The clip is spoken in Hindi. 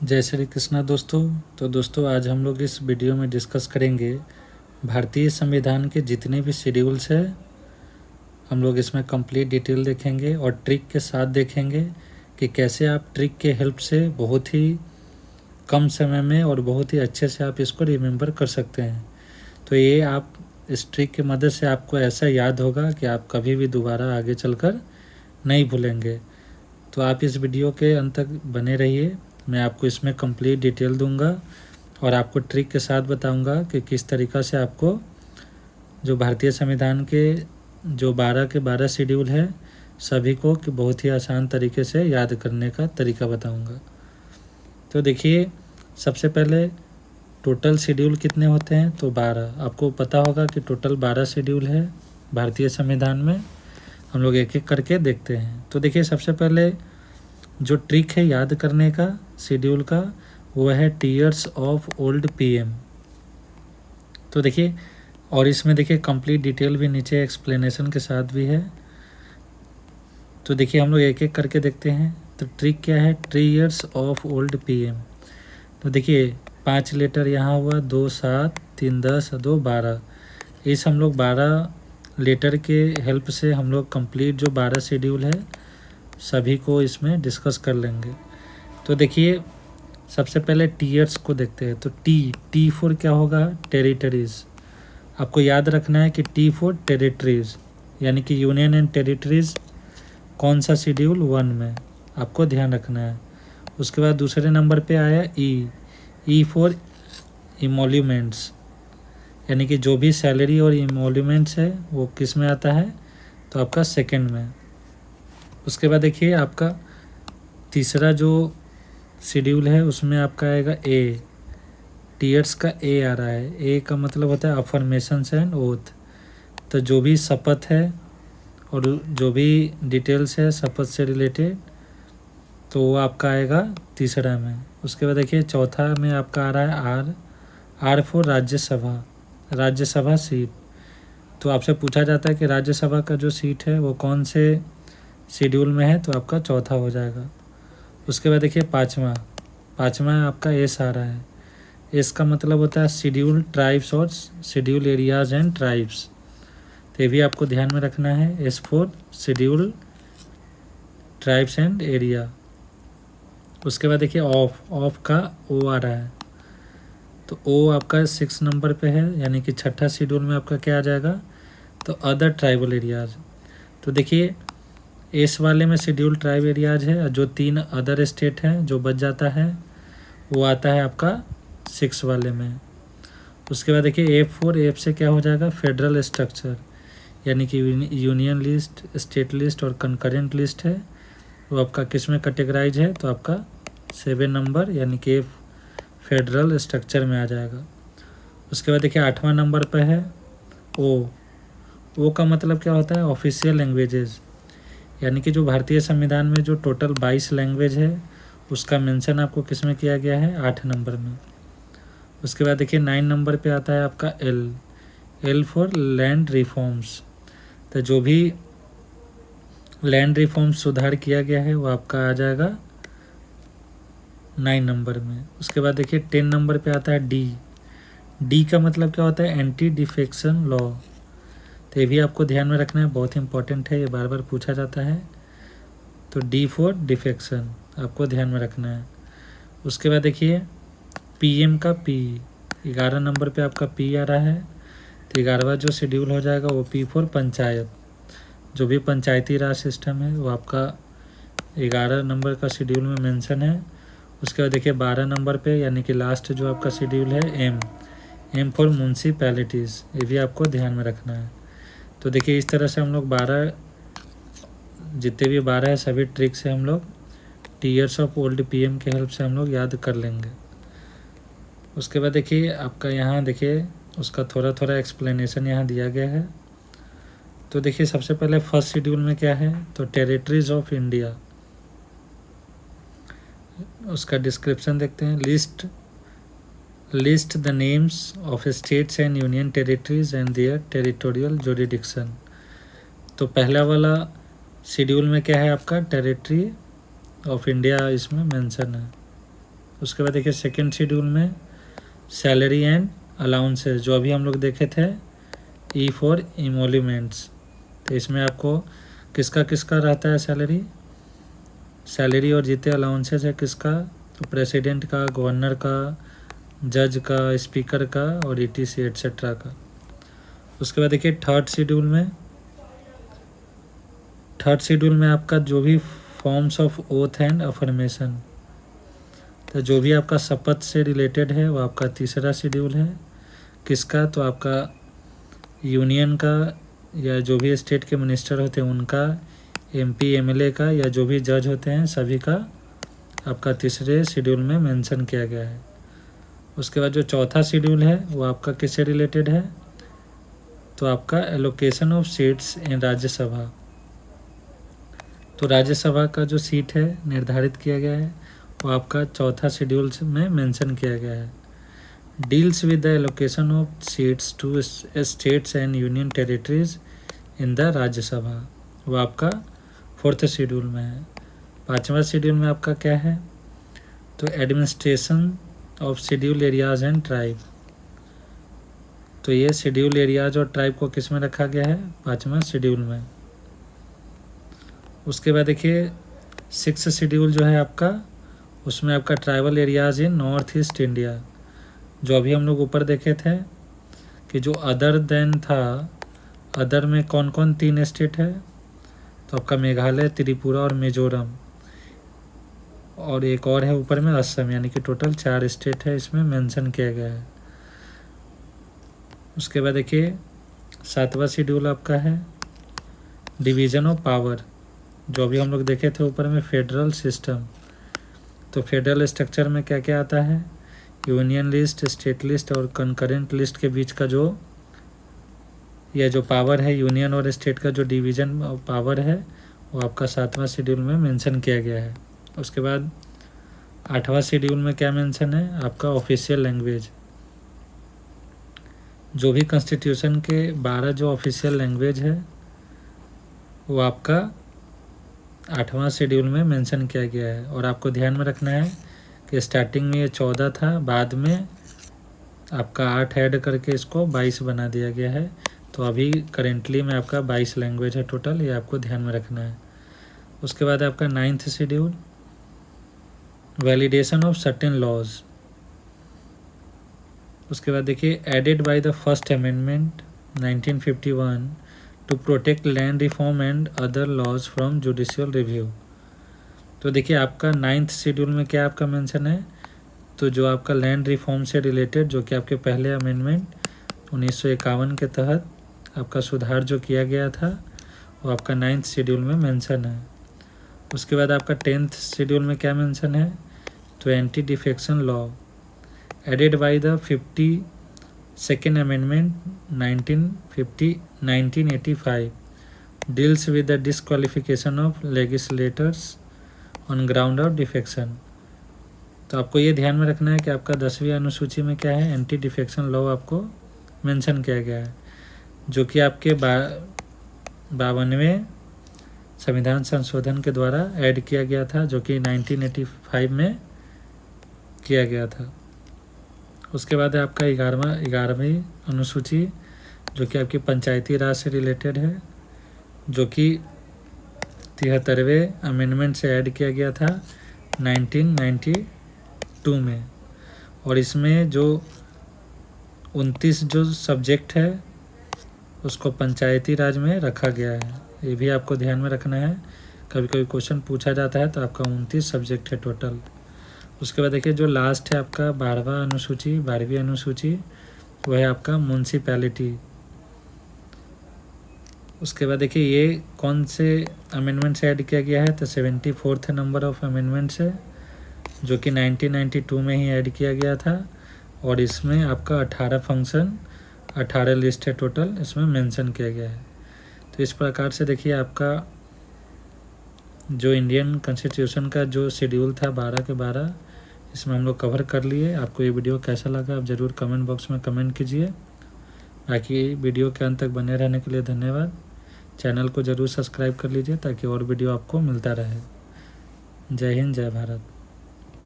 जय श्री कृष्णा दोस्तों। तो दोस्तों आज हम लोग इस वीडियो में डिस्कस करेंगे भारतीय संविधान के जितने भी शेड्यूल्स हैं हम लोग इसमें कंप्लीट डिटेल देखेंगे और ट्रिक के साथ देखेंगे कि कैसे आप ट्रिक के हेल्प से बहुत ही कम समय में और बहुत ही अच्छे से आप इसको रिमेंबर कर सकते हैं। तो ये आप इस ट्रिक की मदद से आपको ऐसा याद होगा कि आप कभी भी दोबारा आगे चलकर नहीं भूलेंगे। तो आप इस वीडियो के अंत तक बने रहिए। मैं आपको इसमें कंप्लीट डिटेल दूंगा और आपको ट्रिक के साथ बताऊंगा कि किस तरीक़ा से आपको जो भारतीय संविधान के जो 12 के 12 शेड्यूल है सभी को कि बहुत ही आसान तरीके से याद करने का तरीका बताऊंगा। तो देखिए सबसे पहले टोटल शेड्यूल कितने होते हैं, तो 12। आपको पता होगा कि टोटल 12 शेड्यूल है भारतीय संविधान में। हम लोग एक एक करके देखते हैं। तो देखिए सबसे पहले जो ट्रिक है याद करने का शेड्यूल का वो है टीयर्स ऑफ ओल्ड पीएम। तो देखिए और इसमें देखिए कंप्लीट डिटेल भी नीचे एक्सप्लेनेशन के साथ भी है। तो देखिए हम लोग एक एक करके देखते हैं। तो ट्रिक क्या है, टीयर्स ऑफ ओल्ड पीएम। तो देखिए 5 लेटर यहाँ हुआ, 2 7 3 10 2 12। इस हम लोग 12 लेटर के हेल्प से हम लोग कंप्लीट जो 12 शेड्यूल है सभी को इसमें डिस्कस कर लेंगे। तो देखिए सबसे पहले टीयर्स को देखते हैं। तो टी फॉर क्या होगा, टेरिटरीज़। आपको याद रखना है कि टी फॉर टेरिटरीज़ यानी कि यूनियन एंड टेरिटरीज़ कौन सा शेड्यूल 1 में, आपको ध्यान रखना है। उसके बाद दूसरे नंबर पे आया ई फॉर इमोल्यूमेंट्स यानी कि जो भी सैलरी और इमोल्यूमेंट्स है वो किस में आता है, तो आपका सेकंड में। उसके बाद देखिए आपका तीसरा जो शेड्यूल है उसमें आपका आएगा ए। टीयर्स का ए आ रहा है। ए का मतलब होता है अफर्मेशंस एंड ओथ। तो जो भी शपथ है और जो भी डिटेल्स है शपथ से रिलेटेड तो वो आपका आएगा तीसरा में। उसके बाद देखिए चौथा में आपका आ रहा है आर फॉर राज्यसभा सीट। तो आपसे पूछा जाता है कि राज्यसभा का जो सीट है वो कौन से शेड्यूल में है, तो आपका चौथा हो जाएगा। उसके बाद देखिए पाँचवा आपका एस आ रहा है। एस का मतलब होता है शेड्यूल ट्राइब्स और शेड्यूल एरियाज एंड ट्राइब्स। तो ये भी आपको ध्यान में रखना है, S for schedule tribes and area. उसके बाद देखिए ऑफ का ओ आ रहा है। तो ओ आपका 6 नंबर पे है यानी कि छठा शेड्यूल में आपका क्या आ जाएगा, तो अदर ट्राइबल एरियाज। तो देखिए एस वाले में शेड्यूल ट्राइब एरियाज है और जो 3 अदर स्टेट हैं जो बच जाता है वो आता है आपका 6 वाले में। उसके बाद देखिए एफ से क्या हो जाएगा, फेडरल स्ट्रक्चर यानी कि यूनियन लिस्ट, स्टेट लिस्ट और कंकरेंट लिस्ट है वो आपका किस में कैटेगराइज है, तो आपका 7 नंबर यानी कि फेडरल स्ट्रक्चर में आ जाएगा। उसके बाद देखिए 8वां नंबर पर है ओ का मतलब क्या होता है, ऑफिशियल लैंग्वेजेस यानी कि जो भारतीय संविधान में जो टोटल 22 लैंग्वेज है उसका मेंशन आपको किस में किया गया है, 8 नंबर में। उसके बाद देखिए 9 नंबर पे आता है आपका एल फॉर लैंड रिफॉर्म्स। तो जो भी लैंड रिफॉर्म्स सुधार किया गया है वो आपका आ जाएगा 9 नंबर में। उसके बाद देखिए 10 नंबर पे आता है डी का मतलब क्या होता है, एंटी डिफेक्शन लॉ। तो ये भी आपको ध्यान में रखना है, बहुत इंपॉर्टेंट है, ये बार बार पूछा जाता है। तो डी फॉर डिफेक्शन आपको ध्यान में रखना है। उसके बाद देखिए पीएम का पी 11 नंबर पे आपका पी आ रहा है। तो 11वां जो शेड्यूल हो जाएगा वो पी फॉर पंचायत। जो भी पंचायती राज सिस्टम है वो आपका 11 नंबर का शेड्यूल में मेंशन है। उसके बाद देखिए 12 नंबर पे यानी कि लास्ट जो आपका शेड्यूल है एम फॉर म्यूनसिपैलिटीज़। ये भी आपको ध्यान में रखना है। तो देखिए इस तरह से हम लोग 12 जितने भी 12 है सभी ट्रिक से हम लोग टीयर्स ऑफ ओल्ड पीएम के हेल्प से हम लोग याद कर लेंगे। उसके बाद देखिए आपका यहाँ देखिए उसका थोड़ा थोड़ा एक्सप्लेनेशन यहाँ दिया गया है। तो देखिए सबसे पहले फर्स्ट शेड्यूल में क्या है, तो टेरिटरीज ऑफ इंडिया। उसका डिस्क्रिप्शन देखते हैं। List the names of states and union territories and their territorial jurisdiction. तो पहला वाला शेड्यूल में क्या है आपका, टेरिटरी ऑफ इंडिया इसमें मेंशन है। उसके बाद देखिए सेकंड शेड्यूल में सैलरी एंड अलाउंसेस, जो अभी हम लोग देखे थे ई फॉर इमोल्यूमेंट्स। तो इसमें आपको किसका किसका रहता है सैलरी और जितने अलाउंसेस है किसका, तो प्रेसिडेंट का, गवर्नर का, जज का, स्पीकर का और ETC एट्सेट्रा का। उसके बाद देखिए थर्ड शेड्यूल में आपका जो भी forms of oath and affirmation, तो जो भी आपका शपथ से रिलेटेड है वो आपका तीसरा शेड्यूल है। किसका, तो आपका यूनियन का या जो भी स्टेट के मिनिस्टर होते हैं उनका, MP MLA का या जो भी जज होते हैं सभी का आपका तीसरे शेड्यूल में मेंशन किया गया है। उसके बाद जो चौथा शेड्यूल है वो आपका किससे रिलेटेड है, तो आपका allocation of seats in Rajya Sabha. तो राज्यसभा का जो सीट है निर्धारित किया गया है वो आपका चौथा शेड्यूल में मेंशन किया गया है। Deals with the allocation of seats to states and union territories in the Rajya Sabha, वो आपका फोर्थ शेड्यूल में है। पाँचवा शेड्यूल में आपका क्या है, तो administration of schedule areas and tribe. तो ये शेड्यूल एरियाज और ट्राइब को किस में रखा गया है, पाँचवा शेड्यूल में। उसके बाद देखिए सिक्स्थ शेड्यूल जो है आपका, उसमें आपका tribal areas in north east India, जो अभी हम लोग ऊपर देखे थे कि जो अदर देन था, अदर में कौन कौन 3 स्टेट है, तो आपका मेघालय, त्रिपुरा और मिजोरम, और एक और है ऊपर में असम, यानी कि टोटल 4 स्टेट है इसमें मेंशन किया गया है। उसके बाद देखिए सातवां शेड्यूल आपका है डिवीज़न ऑफ पावर, जो अभी हम लोग देखे थे ऊपर में फेडरल सिस्टम। तो फेडरल स्ट्रक्चर में क्या क्या आता है, यूनियन लिस्ट, स्टेट लिस्ट और कंकरेंट लिस्ट के बीच का जो यह जो पावर है, यूनियन और स्टेट का जो डिवीज़न ऑफ पावर है वो आपका सातवां शेड्यूल में मेंशन किया गया है। उसके बाद आठवां शेड्यूल में क्या मेंशन है, आपका ऑफिशियल लैंग्वेज। जो भी कॉन्स्टिट्यूशन के 12 जो ऑफिशियल लैंग्वेज है वो आपका आठवां शेड्यूल में मेंशन किया गया है। और आपको ध्यान में रखना है कि स्टार्टिंग में ये 14 था, बाद में आपका 8 ऐड करके इसको 22 बना दिया गया है। तो अभी करेंटली में आपका 22 लैंग्वेज है टोटल, ये आपको ध्यान में रखना है। उसके बाद आपका 9th schedule validation of certain laws. उसके बाद देखिए added by the first amendment 1951 to protect land reform and other laws from judicial review. तो देखिए आपका 9th शेड्यूल में क्या आपका मेंशन है, तो जो आपका लैंड रिफॉर्म से रिलेटेड, जो कि आपके पहले अमेंडमेंट 1951 के तहत आपका सुधार जो किया गया था वो आपका 9th शेड्यूल में मेंशन है। उसके बाद आपका 10th शेड्यूल में क्या मेंशन है, तो anti defection law added by the 52nd amendment 1985 deals with the disqualification of legislators on ground of defection. तो आपको ये ध्यान में रखना है कि आपका 10वीं अनुसूची में क्या है, एंटी डिफेक्शन लॉ आपको मेंशन किया गया है, जो कि आपके 52वें संविधान संशोधन के द्वारा ऐड किया गया था, जो कि 1985 में किया गया था। उसके बाद है आपका 11वीं अनुसूची, जो कि आपकी पंचायती राज से रिलेटेड है, जो कि 73वें अमेंडमेंट से ऐड किया गया था 1992 में। और इसमें जो 29 जो सब्जेक्ट है उसको पंचायती राज में रखा गया है, ये भी आपको ध्यान में रखना है। कभी कभी क्वेश्चन पूछा जाता है, तो आपका 29 सब्जेक्ट है टोटल। उसके बाद देखिए जो लास्ट है आपका 12वीं अनुसूची, वो है आपका म्यूनसिपैलिटी। उसके बाद देखिए ये कौन से अमेंडमेंट से ऐड किया गया है, तो 74th नंबर ऑफ अमेंडमेंट से, जो कि 1992 में ही ऐड किया गया था। और इसमें आपका 18 फंक्शन 18 लिस्ट है टोटल, इसमें मेंशन किया गया है। तो इस प्रकार से देखिए आपका जो इंडियन कॉन्स्टिट्यूशन का जो शेड्यूल था 12 के 12, इसमें हम लोग कवर कर लिए। आपको ये वीडियो कैसा लगा आप ज़रूर कमेंट बॉक्स में कमेंट कीजिए। बाकी वीडियो के अंत तक बने रहने के लिए धन्यवाद। चैनल को ज़रूर सब्सक्राइब कर लीजिए ताकि और वीडियो आपको मिलता रहे। जय हिंद, जय भारत।